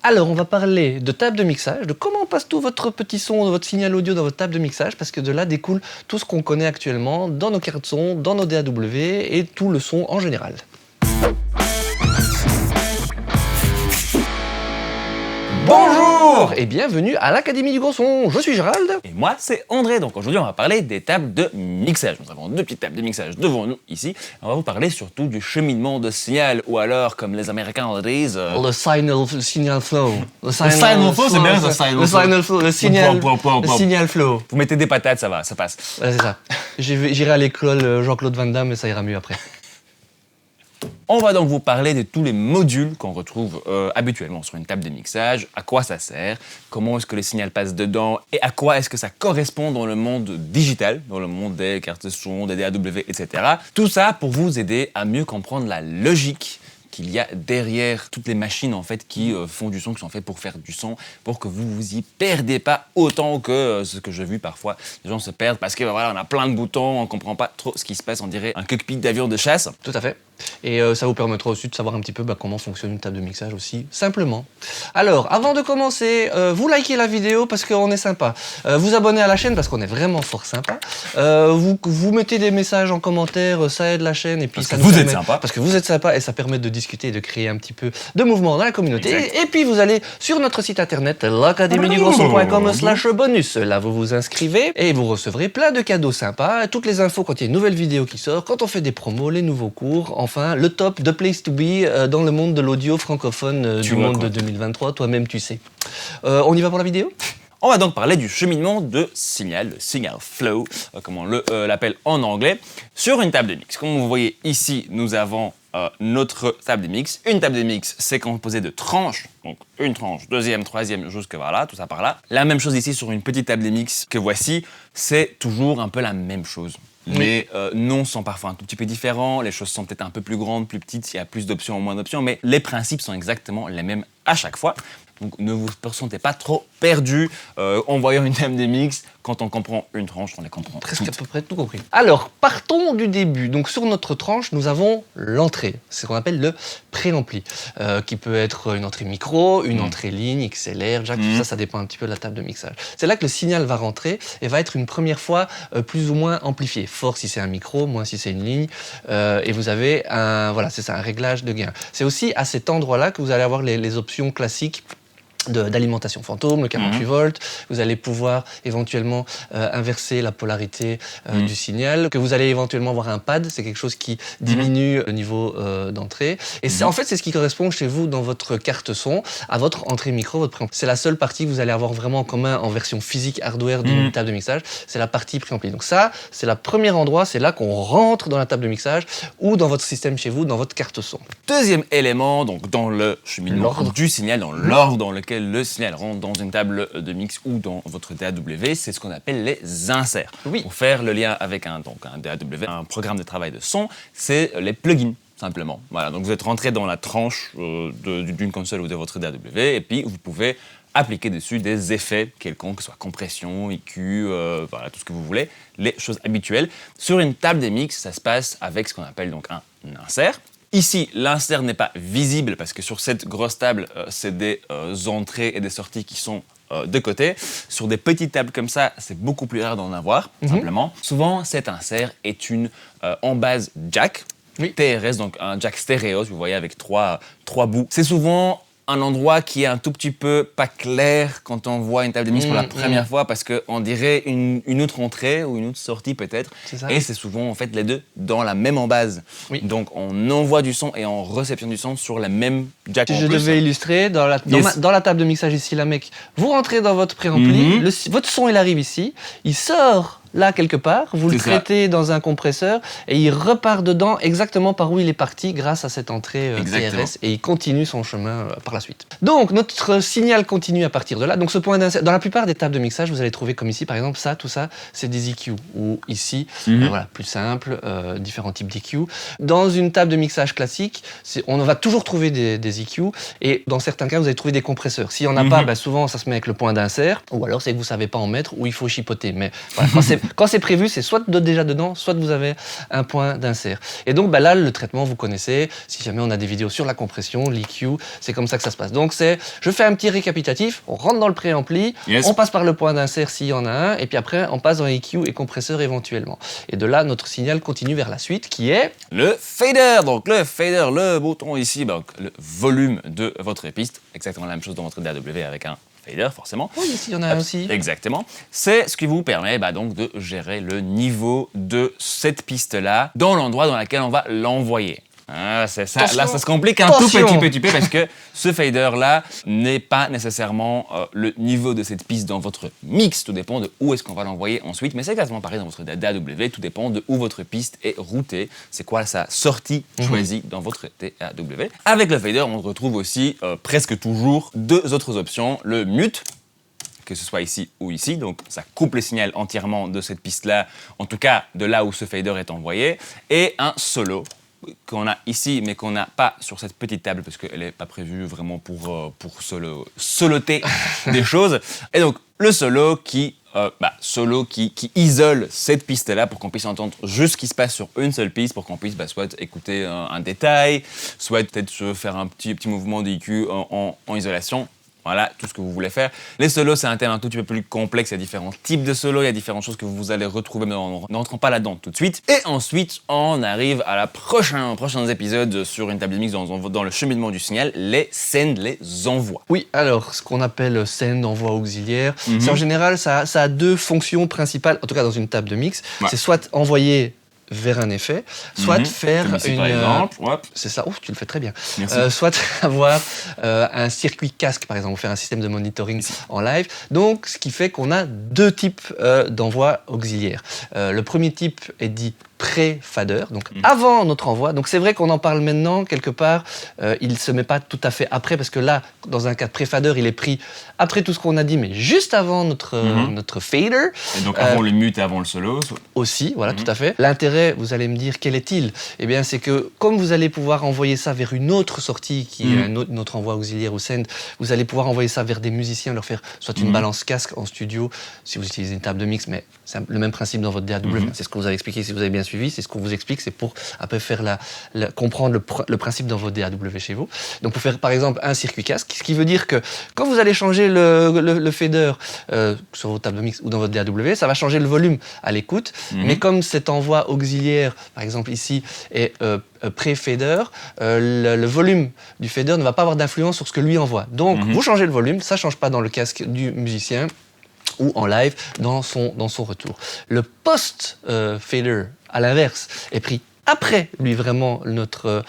Alors, on va parler de table de mixage, de comment on passe tout votre petit son, votre signal audio dans votre table de mixage, parce que de là découle tout ce qu'on connaît actuellement dans nos cartes son, dans nos DAW et tout le son en général. Bonjour et bienvenue à l'Académie du Gros Son, je suis Gérald. Et moi c'est André, donc aujourd'hui on va parler des tables de mixage. Nous avons deux petites tables de mixage devant nous ici. On va vous parler surtout du cheminement de signal, ou alors comme les Américains le disent... Le signal flow. Le signal flow, c'est bien ça, signal flow. Le signal flow. Vous mettez des patates, ça va, ça passe. Ouais, c'est ça. J'irai à l'école Jean-Claude Van Damme et ça ira mieux après. On va donc vous parler de tous les modules qu'on retrouve habituellement sur une table de mixage, à quoi ça sert, comment est-ce que le signal passe dedans et à quoi est-ce que ça correspond dans le monde digital, dans le monde des cartes son, des DAW, etc. Tout ça pour vous aider à mieux comprendre la logique qu'il y a derrière toutes les machines en fait qui font du son, qui sont faites pour faire du son, pour que vous vous y perdez pas autant que ce que j'ai vu parfois. Les gens se perdent parce que voilà, on a plein de boutons, on comprend pas trop ce qui se passe, on dirait un cockpit d'avion de chasse. Tout à fait. Et ça vous permettra aussi de savoir un petit peu comment fonctionne une table de mixage aussi, simplement. Alors, avant de commencer, vous likez la vidéo parce qu'on est sympa. Vous abonnez à la chaîne parce qu'on est vraiment fort sympa. Vous mettez des messages en commentaire, ça aide la chaîne. Et puis parce ça que nous vous permet, êtes sympa. Parce que vous êtes sympa et ça permet de discuter et de créer un petit peu de mouvement dans la communauté. Et puis vous allez sur notre site internet, l'academiedugrosson.com/bonus. Là, vous vous inscrivez et vous recevrez plein de cadeaux sympas. Toutes les infos quand il y a une nouvelle vidéo qui sort, quand on fait des promos, les nouveaux cours. Enfin, le top, the place to be dans le monde de l'audio francophone du monde de 2023. Toi-même, tu sais. On y va pour la vidéo ? On va donc parler du cheminement de signal, le signal flow, comme on l'appelle en anglais, sur une table de mix. Comme vous voyez ici, nous avons notre table de mix. Une table de mix, c'est composé de tranches, donc une tranche, deuxième, troisième, jusque par là, tout ça par là. La même chose ici sur une petite table de mix que voici, c'est toujours un peu la même chose. Les noms sont parfois un tout petit peu différents, les choses sont peut-être un peu plus grandes, plus petites, il y a plus d'options ou moins d'options, mais les principes sont exactement les mêmes à chaque fois. Donc ne vous ressentez pas trop perdu en voyant une table de mix. Quand on comprend une tranche, on les comprend presque à peu près tout compris. Alors, partons du début. Donc sur notre tranche, nous avons l'entrée. C'est ce qu'on appelle le préampli, qui peut être une entrée micro, une entrée ligne, XLR, jack, tout ça, ça dépend un petit peu de la table de mixage. C'est là que le signal va rentrer et va être une première fois plus ou moins amplifié. Fort si c'est un micro, moins si c'est une ligne. Et vous avez un réglage de gain. C'est aussi à cet endroit-là que vous allez avoir les options classiques d'alimentation fantôme, le 48 volts. Vous allez pouvoir éventuellement inverser la polarité du signal, que vous allez éventuellement avoir un pad, c'est quelque chose qui diminue le niveau d'entrée. Et en fait, c'est ce qui correspond chez vous dans votre carte son à votre entrée micro, votre préampli. C'est la seule partie que vous allez avoir vraiment en commun en version physique hardware d'une table de mixage, c'est la partie préampli. Donc ça, c'est le premier endroit, c'est là qu'on rentre dans la table de mixage ou dans votre système chez vous, dans votre carte son. Deuxième élément, donc dans le cheminement du signal, dans l'ordre dans lequel le signal rentre dans une table de mix ou dans votre DAW, c'est ce qu'on appelle les inserts. Oui. Pour faire le lien avec un DAW, un programme de travail de son, c'est les plugins. Simplement. Voilà, donc vous êtes rentré dans la tranche d'une console ou de votre DAW et puis vous pouvez appliquer dessus des effets quelconques, que ce soit compression, EQ, voilà, tout ce que vous voulez, les choses habituelles. Sur une table de mix, ça se passe avec ce qu'on appelle donc un insert. Ici, l'insert n'est pas visible parce que sur cette grosse table, c'est des entrées et des sorties qui sont de côté. Sur des petites tables comme ça, c'est beaucoup plus rare d'en avoir, simplement. Souvent, cet insert est en base jack, TRS, donc un jack stéréo, vous voyez, avec trois bouts. C'est souvent un endroit qui est un tout petit peu pas clair quand on voit une table de mix pour la première fois parce qu'on dirait une autre entrée ou une autre sortie peut-être. Et c'est souvent en fait les deux dans la même embase. Oui. Donc on envoie du son et on réceptionne du son sur la même jack. Si je devais illustrer, dans la table de mixage ici, la mec, vous rentrez dans votre préampli, votre son il arrive ici, il sort là quelque part, vous le traitez dans un compresseur et il repart dedans exactement par où il est parti grâce à cette entrée TRS et il continue son chemin par la suite. Donc notre signal continue à partir de là. Donc ce point d'insert, dans la plupart des tables de mixage, vous allez trouver comme ici par exemple tout ça, c'est des EQ ou ici, voilà, plus simple, différents types d'EQ. Dans une table de mixage classique, on va toujours trouver des EQ et dans certains cas vous allez trouver des compresseurs. S'il n'y en a pas, souvent ça se met avec le point d'insert ou alors c'est que vous ne savez pas en mettre ou il faut chipoter. Mais voilà, Quand c'est prévu, c'est soit déjà dedans, soit vous avez un point d'insert. Et donc là, le traitement, vous connaissez. Si jamais on a des vidéos sur la compression, l'EQ, c'est comme ça que ça se passe. Donc je fais un petit récapitulatif, on rentre dans le préampli, on passe par le point d'insert s'il y en a un, et puis après, on passe dans EQ et compresseur éventuellement. Et de là, notre signal continue vers la suite qui est... le fader. Donc le fader, le bouton ici, donc le volume de votre piste. Exactement la même chose dans votre DAW avec un fader, forcément. Oui, ici, il y en a un aussi. Exactement. C'est ce qui vous permet donc de gérer le niveau de cette piste-là dans l'endroit dans lequel on va l'envoyer. Ah, c'est ça. Là, ça se complique un tout petit peu parce que ce fader-là n'est pas nécessairement le niveau de cette piste dans votre mix. Tout dépend de où est-ce qu'on va l'envoyer ensuite. Mais c'est exactement pareil dans votre DAW. Tout dépend de où votre piste est routée. C'est quoi sa sortie choisie dans votre DAW. Avec le fader, on retrouve aussi presque toujours deux autres options. Le mute, que ce soit ici ou ici, donc ça coupe le signal entièrement de cette piste-là, en tout cas de là où ce fader est envoyé, et un solo qu'on a ici, mais qu'on n'a pas sur cette petite table, parce qu'elle n'est pas prévue vraiment pour soloter des choses. Et donc, le solo qui isole cette piste-là pour qu'on puisse entendre juste ce qui se passe sur une seule piste, pour qu'on puisse soit écouter un détail, soit peut-être faire un petit mouvement d'EQ en isolation. Voilà, tout ce que vous voulez faire. Les solos, c'est un thème un tout petit peu plus complexe. Il y a différents types de solos, il y a différentes choses que vous allez retrouver, mais on n'entrons pas là-dedans tout de suite. Et ensuite, on arrive à la prochains épisodes sur une table de mix dans le cheminement du signal, les send, les envois. Oui, alors, ce qu'on appelle send, envoi auxiliaire, c'est en général, ça a deux fonctions principales, en tout cas dans une table de mix. Ouais. C'est soit envoyer vers un effet, soit faire ici, par exemple. C'est ça, tu le fais très bien. Merci. Soit avoir un circuit casque, par exemple, faire un système de monitoring en live. Donc, ce qui fait qu'on a deux types d'envoi auxiliaires. Le premier type est dit pré-fader, donc avant notre envoi. Donc c'est vrai qu'on en parle maintenant, quelque part, il ne se met pas tout à fait après, parce que là, dans un cas de pré-fader, il est pris après tout ce qu'on a dit, mais juste avant notre fader. Et donc avant le mute et avant le solo. Aussi, voilà, tout à fait. L'intérêt, vous allez me dire, quel est-il ? Eh bien, c'est que comme vous allez pouvoir envoyer ça vers une autre sortie, qui est notre envoi auxiliaire ou send, vous allez pouvoir envoyer ça vers des musiciens, leur faire soit une balance casque en studio, si vous utilisez une table de mix, mais c'est le même principe dans votre DAW. C'est ce que vous avez expliqué, si vous avez bien suivi, c'est ce qu'on vous explique, c'est pour après faire comprendre le principe dans vos DAW chez vous. Donc pour faire par exemple un circuit casque, ce qui veut dire que quand vous allez changer le fader sur votre table de mix ou dans votre DAW, ça va changer le volume à l'écoute, mais comme cet envoi auxiliaire, par exemple ici, est pré-fader, le volume du fader ne va pas avoir d'influence sur ce que lui envoie. Donc vous changez le volume, ça ne change pas dans le casque du musicien, ou en live dans son retour. Le post-fader, à l'inverse, est pris après, lui, vraiment, notre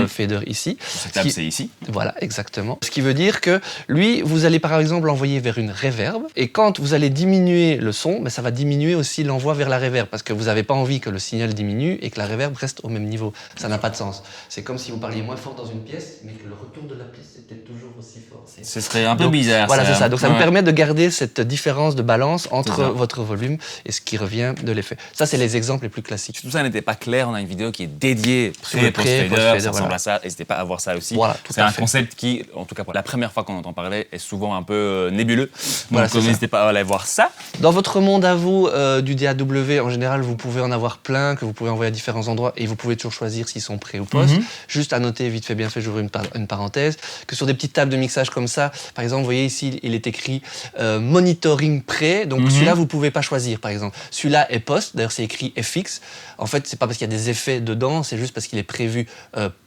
fader ici. Cette table, c'est ici. Voilà, exactement. Ce qui veut dire que, lui, vous allez par exemple l'envoyer vers une reverb, et quand vous allez diminuer le son, ça va diminuer aussi l'envoi vers la reverb, parce que vous n'avez pas envie que le signal diminue et que la reverb reste au même niveau. Ça n'a pas de sens. C'est comme si vous parliez moins fort dans une pièce, mais que le retour de la pièce était toujours aussi fort. Ce serait un peu bizarre. Voilà, c'est ça. Donc ça vous permet de garder cette différence de balance entre votre volume et ce qui revient de l'effet. Ça, c'est les exemples les plus classiques. Si tout ça n'était pas clair, on a une vidéo qui est dédiée pré- et post-fader, ça ressemble à ça. N'hésitez pas à voir ça aussi. Voilà, c'est un concept qui, en tout cas pour la première fois qu'on entend parler, est souvent un peu nébuleux. Donc n'hésitez pas à aller voir ça. Dans votre monde à vous du DAW, en général, vous pouvez en avoir plein, que vous pouvez envoyer à différents endroits et vous pouvez toujours choisir s'ils sont pré ou post. Juste à noter, vite fait, bien fait, j'ouvre une parenthèse, que sur des petites tables de mixage comme ça, par exemple, vous voyez ici, il est écrit monitoring pré, donc celui-là, vous ne pouvez pas choisir, par exemple. Celui-là est post, d'ailleurs, c'est écrit FX. En fait, c'est pas parce qu'il y a des effets dedans, c'est juste parce qu'il est prévu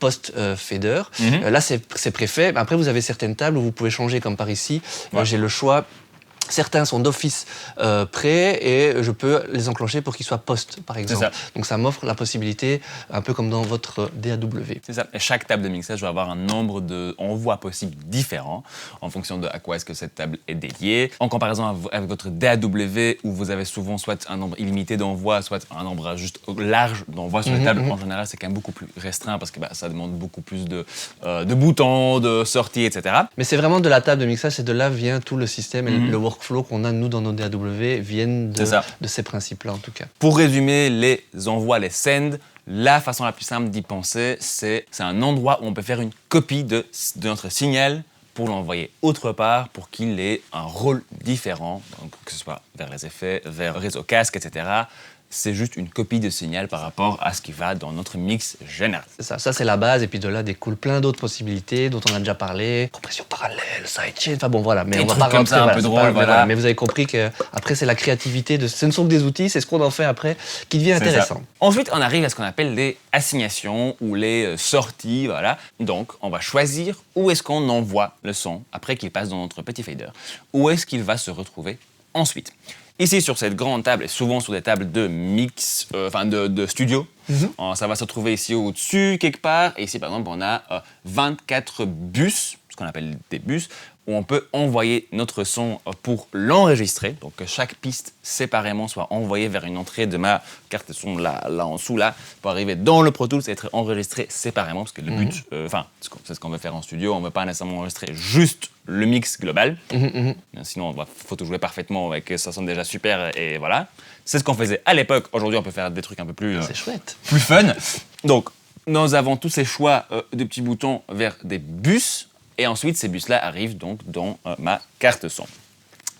post-fader. Là, c'est préfet. Après, vous avez certaines tables où vous pouvez changer, comme par ici. Moi, j'ai le choix. Certains sont d'office prêts et je peux les enclencher pour qu'ils soient post, par exemple. Donc ça m'offre la possibilité, un peu comme dans votre DAW. C'est ça. Et chaque table de mixage va avoir un nombre d'envois possibles différents en fonction de à quoi est-ce que cette table est dédiée. En comparaison avec votre DAW, où vous avez souvent soit un nombre illimité d'envois, soit un nombre juste large d'envois sur la table, en général, c'est quand même beaucoup plus restreint parce que ça demande beaucoup plus de boutons, de sorties, etc. Mais c'est vraiment de la table de mixage, et de là vient tout le système et le workflow qu'on a, nous, dans nos DAW, viennent de ces principes-là, en tout cas. Pour résumer, les envois, les sends, la façon la plus simple d'y penser, c'est un endroit où on peut faire une copie de notre signal pour l'envoyer autre part, pour qu'il ait un rôle différent. Donc, que ce soit vers les effets, vers le réseau casque, etc. C'est juste une copie de signal par rapport à ce qui va dans notre mix général. C'est ça c'est la base, et puis de là découlent plein d'autres possibilités dont on a déjà parlé. Compression parallèle, sidechain, enfin bon voilà. Mais Des on va trucs pas comme rentrer, ça, un voilà, peu c'est drôle, pas- voilà. Mais vous avez compris que après c'est la créativité, ce ne sont que des outils, c'est ce qu'on en fait après qui devient C'est ça. intéressant. Ensuite, on arrive à ce qu'on appelle les assignations ou les sorties, voilà. Donc, on va choisir où est-ce qu'on envoie le son après qu'il passe dans notre petit fader. Où est-ce qu'il va se retrouver ensuite. Ici, sur cette grande table, et souvent sur des tables de mix, de studio, ça va se retrouver ici au-dessus, quelque part. Et ici, par exemple, on a 24 bus, ce qu'on appelle des bus, où on peut envoyer notre son pour l'enregistrer. Donc, que chaque piste séparément soit envoyée vers une entrée de ma carte son là en dessous, là, pour arriver dans le Pro Tools et être enregistré séparément. Parce que le but, c'est ce qu'on veut faire en studio. On ne veut pas nécessairement enregistrer juste le mix global. Sinon, il faut tout jouer parfaitement avec ça sonne déjà super et voilà. C'est ce qu'on faisait à l'époque. Aujourd'hui, on peut faire des trucs un peu plus, C'est chouette. plus fun. Donc, nous avons tous ces choix de petits boutons vers des bus. Et ensuite, ces bus-là arrivent donc dans ma carte son.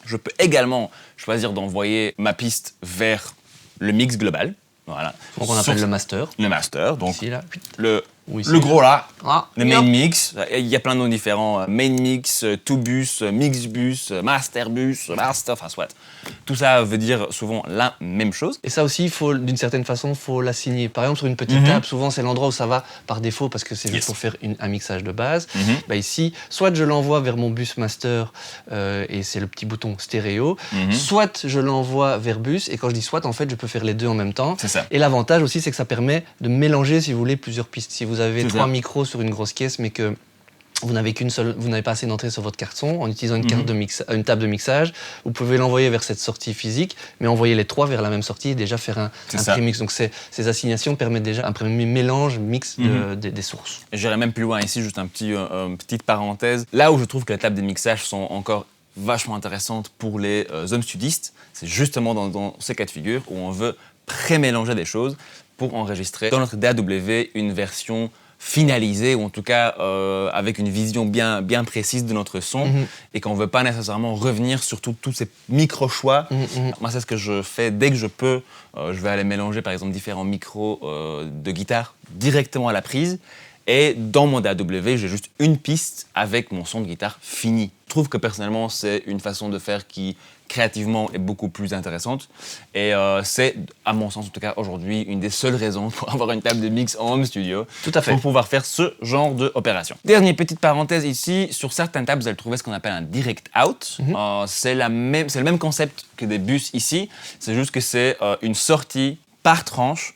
Je peux également choisir d'envoyer ma piste vers le mix global. Voilà. Donc on appelle le master. Le master. Donc, Ici là. le Ici, le gros là. Ah, Le main mix, il y a plein de noms différents. Main mix, two bus, mix bus, master, enfin soit. Tout ça veut dire souvent la même chose. Et ça aussi, d'une certaine façon, il faut l'assigner. Par exemple, sur une petite table, souvent c'est l'endroit où ça va par défaut parce que c'est juste pour faire un mixage de base. Bah ici, soit je l'envoie vers mon bus master et c'est le petit bouton stéréo, soit je l'envoie vers bus, et quand je dis soit, en fait, je peux faire les deux en même temps. C'est ça. Et l'avantage aussi, c'est que ça permet de mélanger, si vous voulez, plusieurs pistes. Si vous avez 3 micros sur une grosse caisse, mais que vous n'avez vous n'avez pas assez d'entrée sur votre carte son, en utilisant une table de mixage, vous pouvez l'envoyer vers cette sortie physique, mais envoyer les 3 vers la même sortie et déjà faire un prémix. Donc ces assignations permettent déjà un premier mélange, mix des sources. J'irai même plus loin ici, juste une petite parenthèse. Là où je trouve que les tables de mixage sont encore vachement intéressantes pour les home studistes, c'est justement dans ces cas de figure où on veut pré-mélanger des choses pour enregistrer dans notre DAW une version finalisée, ou en tout cas avec une vision bien précise de notre son, et qu'on ne veut pas nécessairement revenir sur tous ces micro-choix. Moi, c'est ce que je fais dès que je peux. Je vais aller mélanger, par exemple, différents micros de guitare directement à la prise. Et dans mon DAW, j'ai juste une piste avec mon son de guitare fini. Je trouve que personnellement, c'est une façon de faire qui, créativement, est beaucoup plus intéressante. Et c'est, à mon sens en tout cas aujourd'hui, une des seules raisons pour avoir une table de mix en home studio. Tout à fait. Pour pouvoir faire ce genre d'opération. Dernière petite parenthèse ici, sur certaines tables, vous allez trouver ce qu'on appelle un direct out. C'est le même concept que des bus ici. C'est juste que c'est une sortie par tranche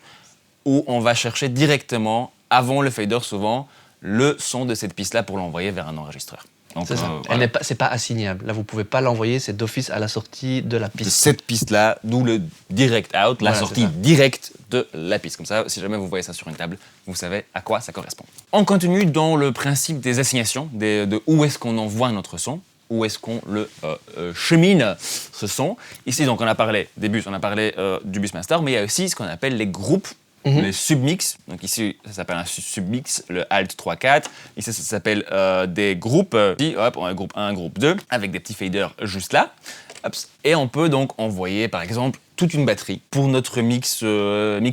où on va chercher directement, avant le fader souvent, le son de cette piste-là pour l'envoyer vers un enregistreur. Donc, C'est ça. voilà. C'est pas assignable. Là, vous pouvez pas l'envoyer, c'est d'office à la sortie de la De piste. cette piste-là, d'où le direct out, la Voilà, sortie c'est ça. directe de la piste. Comme ça, si jamais vous voyez ça sur une table, vous savez à quoi ça correspond. On continue dans le principe des assignations, de où est-ce qu'on envoie notre son, où est-ce qu'on le chemine, ce son. Ici, donc, on a parlé des bus, on a parlé du bus master, mais il y a aussi ce qu'on appelle les groupes, les submix. Donc ici, ça s'appelle un submix, le Alt 3-4. Ici, ça s'appelle des groupes. Ici, hop, on a groupe 1, groupe 2, avec des petits faders juste là. Hop. Et on peut donc envoyer, par exemple, toute une batterie pour notre mix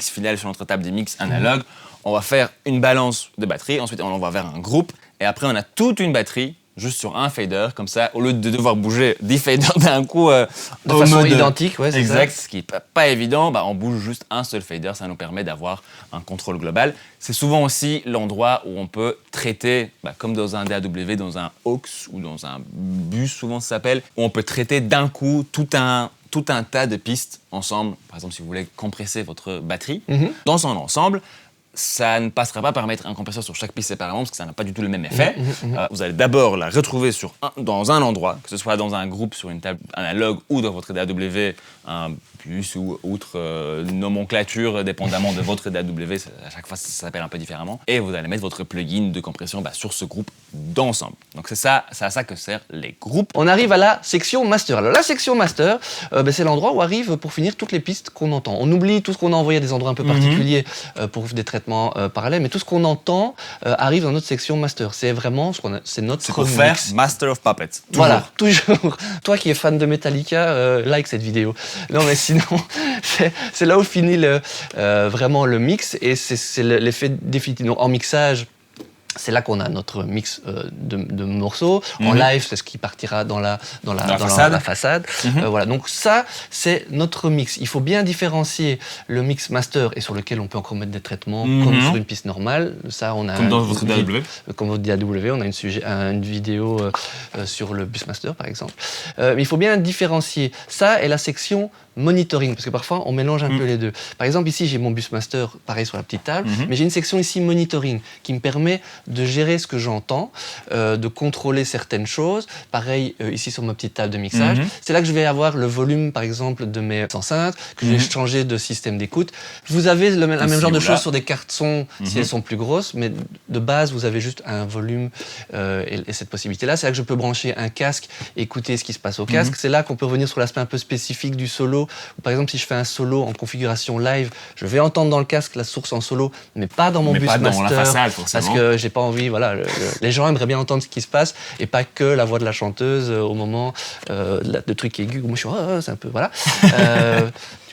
final sur notre table des mix analogue. On va faire une balance de batterie, ensuite on l'envoie vers un groupe, et après on a toute une batterie juste sur un fader, comme ça, au lieu de devoir bouger 10 faders d'un coup De façon identique, ouais, c'est exact, ça. ce qui n'est pas évident, on bouge juste un seul fader, ça nous permet d'avoir un contrôle global. C'est souvent aussi l'endroit où on peut traiter, comme dans un DAW, dans un aux ou dans un bus, souvent ça s'appelle, où on peut traiter d'un coup tout un tas de pistes ensemble. Par exemple, si vous voulez compresser votre batterie, dans son ensemble, ça ne passera pas par mettre un compresseur sur chaque piste séparément parce que ça n'a pas du tout le même effet. Vous allez d'abord la retrouver dans un endroit, que ce soit dans un groupe, sur une table analogue ou dans votre DAW, un bus ou autre nomenclature, dépendamment de votre DAW. À chaque fois, ça s'appelle un peu différemment. Et vous allez mettre votre plugin de compression sur ce groupe d'ensemble. Donc c'est à ça que servent les groupes. On arrive à la section master. Alors la section master, c'est l'endroit où arrivent pour finir toutes les pistes qu'on entend. On oublie tout ce qu'on a envoyé à des endroits un peu particuliers pour des traitements traitement parallèle, mais tout ce qu'on entend arrive dans notre section master. C'est vraiment c'est notre C'est pour mix. faire Master of Puppets. Toujours. Voilà, toujours. Toi qui es fan de Metallica, like cette vidéo. Non, mais sinon, c'est là où finit vraiment le mix et c'est l'effet définitif. Donc, en mixage, c'est là qu'on a notre mix de morceaux. En live, c'est ce qui partira dans la façade. Voilà. Donc ça, c'est notre mix. Il faut bien différencier le mix master et sur lequel on peut encore mettre des traitements comme sur une piste normale. Ça, on a comme dans votre DAW. Comme votre DAW, on a une vidéo sur le bus master, par exemple. Mais il faut bien différencier ça et la section monitoring, parce que parfois on mélange un peu les deux. Par exemple, ici j'ai mon bus master, pareil sur la petite table, mais j'ai une section ici monitoring qui me permet de gérer ce que j'entends, de contrôler certaines choses. Pareil ici sur ma petite table de mixage. C'est là que je vais avoir le volume, par exemple, de mes enceintes, que je vais changer de système d'écoute. Vous avez la même genre de choses sur des cartes son si elles sont plus grosses, mais de base vous avez juste un volume et cette possibilité-là. C'est là que je peux brancher un casque, écouter ce qui se passe au casque. C'est là qu'on peut revenir sur l'aspect un peu spécifique du solo. Par exemple, si je fais un solo en configuration live, je vais entendre dans le casque la source en solo, mais pas dans mon bus master. Dans la façade, forcément. Parce que j'ai pas envie, voilà, les gens aimeraient bien entendre ce qui se passe et pas que la voix de la chanteuse au moment de trucs aigus. Moi, je suis, c'est un peu, voilà.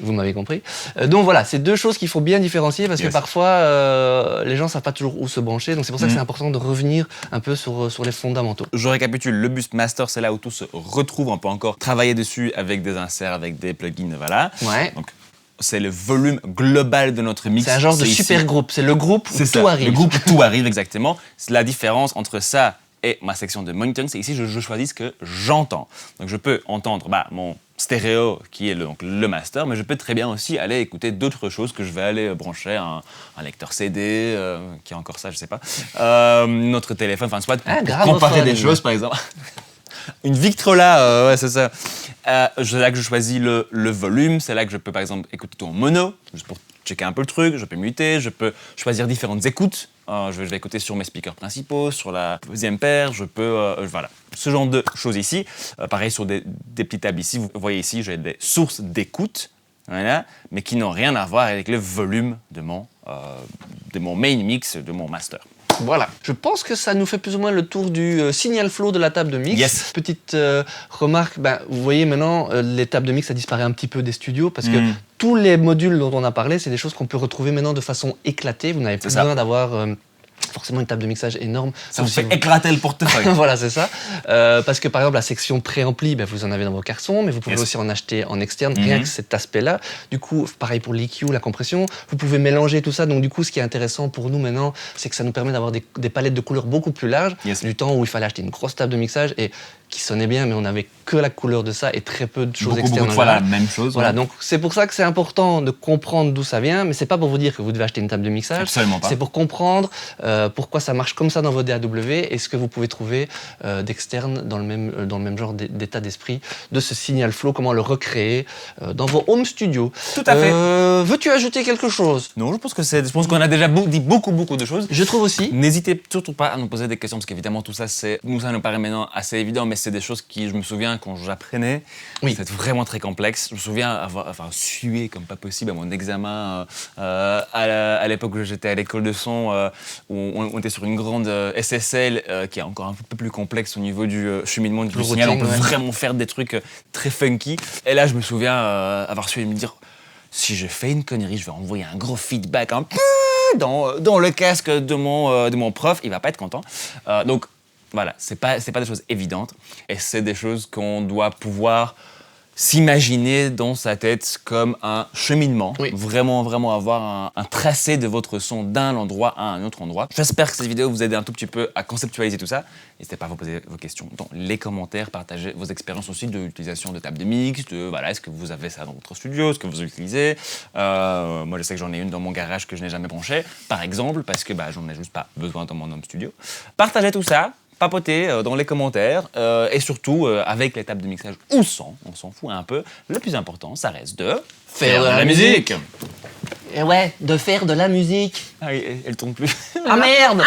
Vous m'avez compris. Donc voilà, c'est deux choses qu'il faut bien différencier parce que parfois, les gens savent pas toujours où se brancher. Donc c'est pour ça que c'est important de revenir un peu sur les fondamentaux. Je récapitule, le bus master, c'est là où tout se retrouve. On peut encore travailler dessus avec des inserts, avec des plugins, voilà. Ouais. Donc, c'est le volume global de notre mix. C'est un genre de super groupe. C'est le groupe où tout arrive. Le groupe où tout arrive, exactement. C'est la différence entre ça et ma section de monitoring. C'est ici, je choisis ce que j'entends. Donc, je peux entendre mon stéréo qui est le master, mais je peux très bien aussi aller écouter d'autres choses que je vais aller brancher un lecteur CD, qui a encore ça, je sais pas, notre téléphone, enfin, soit comparer des choses, par exemple. Une Victrola, ouais, c'est ça. C'est là que je choisis le volume, c'est là que je peux par exemple écouter tout en mono, juste pour checker un peu le truc, je peux muter, je peux choisir différentes écoutes. Je vais écouter sur mes speakers principaux, sur la deuxième paire, je peux, voilà. Ce genre de choses ici. Pareil sur des petites tables ici, vous voyez ici, j'ai des sources d'écoute, voilà, mais qui n'ont rien à voir avec le volume de mon main mix, de mon master. Voilà. Je pense que ça nous fait plus ou moins le tour du signal flow de la table de mix. Yes. Petite remarque, vous voyez maintenant, les tables de mix, ça disparaît un petit peu des studios parce que tous les modules dont on a parlé, c'est des choses qu'on peut retrouver maintenant de façon éclatée. Vous n'avez pas besoin d'avoir forcément une table de mixage énorme. Ça vous fait éclater le portefeuille. Voilà, c'est ça. Parce que par exemple, la section préampli, vous en avez dans vos cartons, mais vous pouvez aussi en acheter en externe, rien que cet aspect-là. Du coup, pareil pour l'EQ, la compression, vous pouvez mélanger tout ça. Donc du coup, ce qui est intéressant pour nous maintenant, c'est que ça nous permet d'avoir des palettes de couleurs beaucoup plus larges. Du temps où il fallait acheter une grosse table de mixage et qui sonnait bien, mais on n'avait que la couleur de ça et très peu de choses externes. Beaucoup de fois la même chose. Voilà, donc c'est pour ça que c'est important de comprendre d'où ça vient, mais c'est pas pour vous dire que vous devez acheter une table de mixage. Absolument pas. C'est pour comprendre pourquoi ça marche comme ça dans votre DAW et ce que vous pouvez trouver d'externe dans le même genre d'état d'esprit de ce signal flow, comment le recréer dans vos home studios. Tout à fait. Veux-tu ajouter quelque chose? Non, je pense qu'on a déjà dit beaucoup de choses. Je trouve aussi. N'hésitez surtout pas à nous poser des questions parce qu'évidemment tout ça, ça nous paraît maintenant assez évident, mais c'est des choses qui, je me souviens, quand j'apprenais, c'était vraiment très complexe. Je me souviens avoir sué comme pas possible à mon examen à l'époque où j'étais à l'école de son, où on était sur une grande SSL qui est encore un peu plus complexe au niveau du cheminement du signal. On peut vraiment faire des trucs très funky. Et là, je me souviens avoir sué et me dire, si je fais une connerie, je vais envoyer un gros feedback dans le casque de mon prof, il va pas être content. Donc, voilà, c'est pas des choses évidentes et c'est des choses qu'on doit pouvoir s'imaginer dans sa tête comme un cheminement, vraiment avoir un tracé de votre son d'un endroit à un autre endroit. J'espère que cette vidéo vous aide un tout petit peu à conceptualiser tout ça. N'hésitez pas à vous poser vos questions dans les commentaires, partagez vos expériences aussi de l'utilisation de table de mix, est-ce que vous avez ça dans votre studio, est-ce que vous utilisez. Moi je sais que j'en ai une dans mon garage que je n'ai jamais branchée, par exemple, parce que j'en ai juste pas besoin dans mon home studio. Partagez tout ça. Papotez dans les commentaires et surtout avec les tables de mixage ou sans, on s'en fout un peu. Le plus important, ça reste de faire de la musique. Et ouais, de faire de la musique. Ah, elle tourne plus. Ah merde.